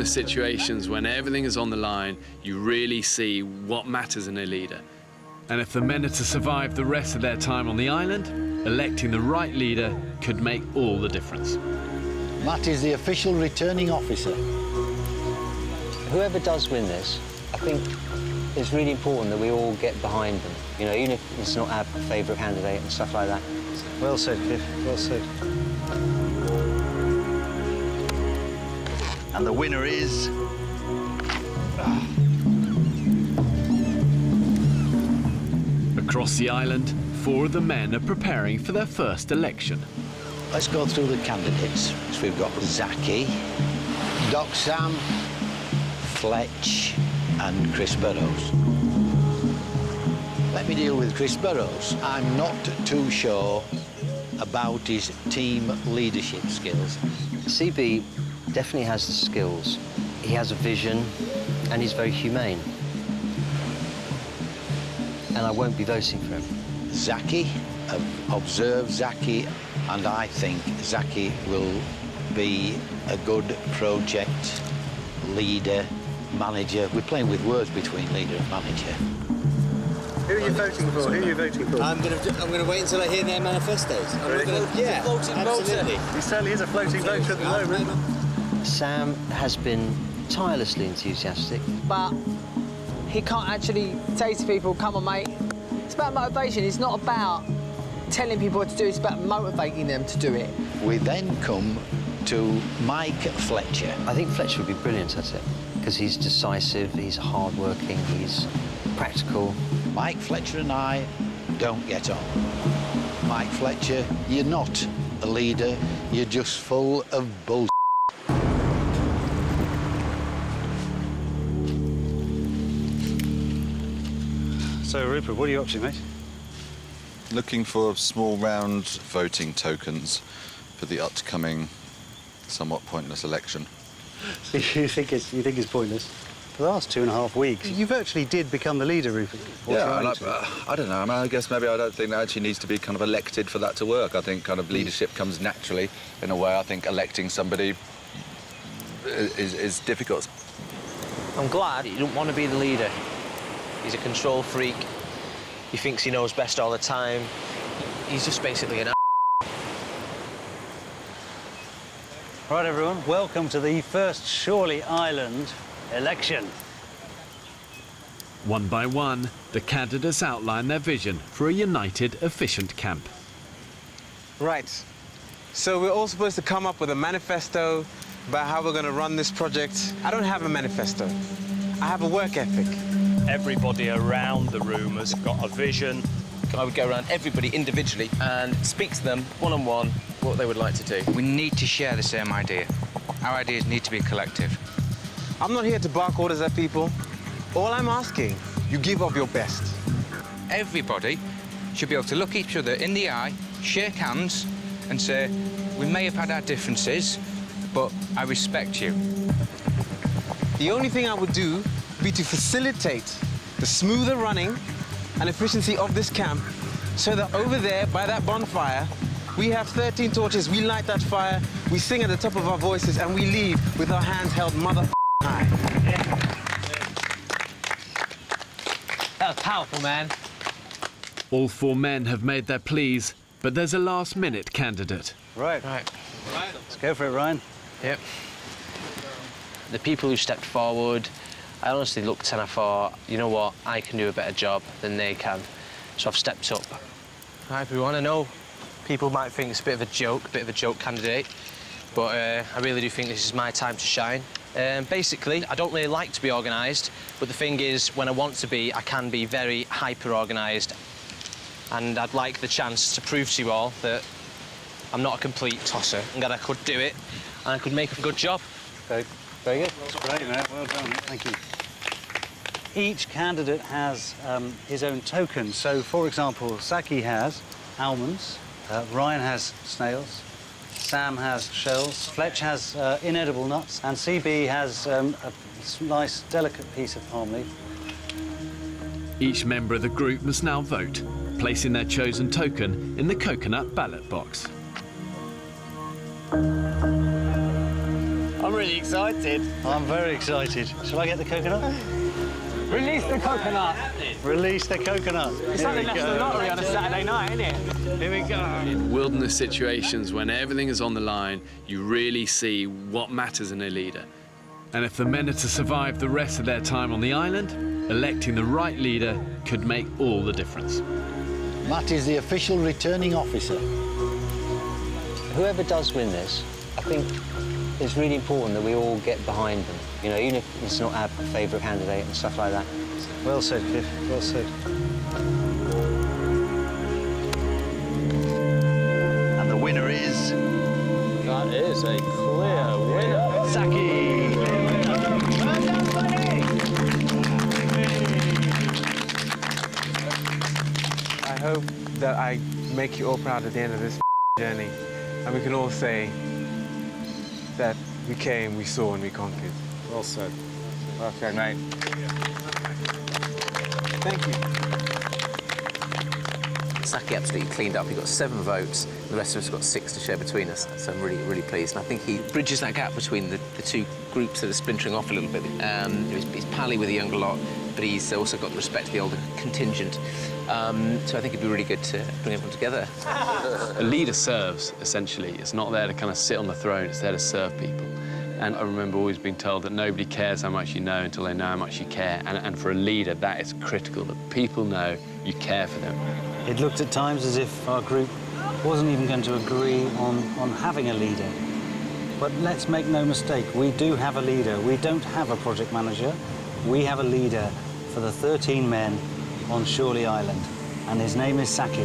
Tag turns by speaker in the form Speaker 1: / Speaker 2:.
Speaker 1: the situations when everything is on the line, you really see what matters in a leader.
Speaker 2: And if the men are to survive the rest of their time on the island, electing the right leader could make all the difference.
Speaker 3: Matt is the official returning officer.
Speaker 4: Whoever does win this, I think it's really important that we all get behind them. You know, even if it's not our favourite candidate and stuff like that.
Speaker 3: Well said, Cliff, well said. And the winner is...
Speaker 2: Across the island, 4 of the men are preparing for their first election.
Speaker 3: Let's go through the candidates. So we've got Zaki, Doc Sam, Fletch and Chris Burrows. Let me deal with Chris Burrows. I'm not too sure about his team leadership skills.
Speaker 4: CB definitely has the skills. He has a vision and he's very humane. And I won't be voting for him.
Speaker 3: Zaki, I've observed Zaki, and I think Zaki will be a good project leader, manager. We're playing with words between leader and manager.
Speaker 5: Who are you voting for? Who are you voting for?
Speaker 6: I'm gonna wait until I hear their manifestos.
Speaker 5: Really?
Speaker 6: Yeah, absolutely.
Speaker 5: He certainly is a floating voter at the moment.
Speaker 4: Sam has been tirelessly enthusiastic.
Speaker 7: But he can't actually say to people, come on, mate. It's about motivation. It's not about telling people what to do. It's about motivating them to do it.
Speaker 3: We then come to Mike Fletcher.
Speaker 4: I think Fletcher would be brilliant at it because he's decisive, he's hard-working, he's practical.
Speaker 3: Mike Fletcher and I don't get on. Mike Fletcher, you're not a leader. You're just full of bull.
Speaker 5: So, Rupert, what are you up to, mate?
Speaker 8: Looking for small round voting tokens for the upcoming, somewhat pointless election.
Speaker 5: You think it's pointless? For the last 2.5 weeks, you virtually did become the leader, Rupert.
Speaker 8: Yeah, I don't know. I mean, I guess maybe I don't think that actually needs to be kind of elected for that to work. I think kind of leadership comes naturally in a way. I think electing somebody is difficult.
Speaker 6: I'm glad he didn't want to be the leader. He's a control freak. He thinks he knows best all the time. He's just basically an
Speaker 5: Right, everyone, welcome to the first Shorley Island election.
Speaker 2: One by one, the candidates outline their vision for a united, efficient camp.
Speaker 9: Right. So we're all supposed to come up with a manifesto about how we're going to run this project. I don't have a manifesto. I have a work ethic.
Speaker 10: Everybody around the room has got a vision.
Speaker 6: I would go around everybody individually and speak to them one-on-one what they would like to do.
Speaker 11: We need to share the same idea. Our ideas need to be collective.
Speaker 9: I'm not here to bark orders at people. All I'm asking, you give of your best.
Speaker 11: Everybody should be able to look each other in the eye, shake hands, and say, we may have had our differences, but I respect you.
Speaker 9: The only thing I would do would be to facilitate the smoother running and efficiency of this camp so that over there, by that bonfire, we have 13 torches, we light that fire, we sing at the top of our voices, and we leave with our hands held high.
Speaker 6: That was powerful, man.
Speaker 2: All 4 men have made their pleas, but there's a last-minute candidate.
Speaker 5: Right. Let's go for it, Ryan.
Speaker 6: Yep. The people who stepped forward, I honestly looked and I thought, you know what, I can do a better job than they can. So I've stepped up. Hi, everyone. I know people might think it's a bit of a joke candidate, but I really do think this is my time to shine. Basically, I don't really like to be organised, but the thing is, when I want to be, I can be very hyper-organised. And I'd like the chance to prove to you all that I'm not a complete tosser and that I could do it and I could make a good job.
Speaker 5: Okay. Very good. That's great, man. Well done. Thank you. Each candidate has his own token. So, for example, Saki has almonds, Ryan has snails, Sam has shells, Fletch has inedible nuts, and CB has a nice, delicate piece of palm leaf.
Speaker 2: Each member of the group must now vote, placing their chosen token in the coconut ballot box.
Speaker 1: I'm
Speaker 7: really excited.
Speaker 5: I'm very excited. Shall I get the coconut?
Speaker 7: Release the coconut.
Speaker 5: Release the coconut.
Speaker 7: It's like the National Lottery on a Saturday night, isn't it?
Speaker 5: Here we go.
Speaker 1: In wilderness situations, when everything is on the line, you really see what matters in a leader.
Speaker 2: And if the men are to survive the rest of their time on the island, electing the right leader could make all the difference.
Speaker 3: Matt is the official returning officer.
Speaker 4: Whoever does win this, I think it's really important that we all get behind them. You know, even if it's not our favourite candidate and stuff like that.
Speaker 5: Well said, Cliff. Well said. And the winner is...
Speaker 7: That is a clear winner.
Speaker 5: Zaki.
Speaker 9: I hope that I make you all proud at the end of this journey, and we can all say that we came, we saw, and we conquered.
Speaker 5: Well said.
Speaker 11: Okay, mate.
Speaker 9: Thank you.
Speaker 12: Zaki absolutely cleaned up. He got 7 votes. The rest of us got 6 to share between us. So I'm really, really pleased. And I think he bridges that gap between the two groups that are splintering off a little bit. He's pally with the younger lot, but he's also got the respect of the older contingent. So I think it'd be really good to bring everyone together.
Speaker 1: A leader serves, essentially. It's not there to kind of sit on the throne, it's there to serve people. And I remember always being told that nobody cares how much you know until they know how much you care. And for a leader, that is critical, that people know you care for them.
Speaker 5: It looked at times as if our group wasn't even going to agree on having a leader. But let's make no mistake, we do have a leader. We don't have a project manager. We have a leader for the 13 men on Shorley Island, and his name is Zaki.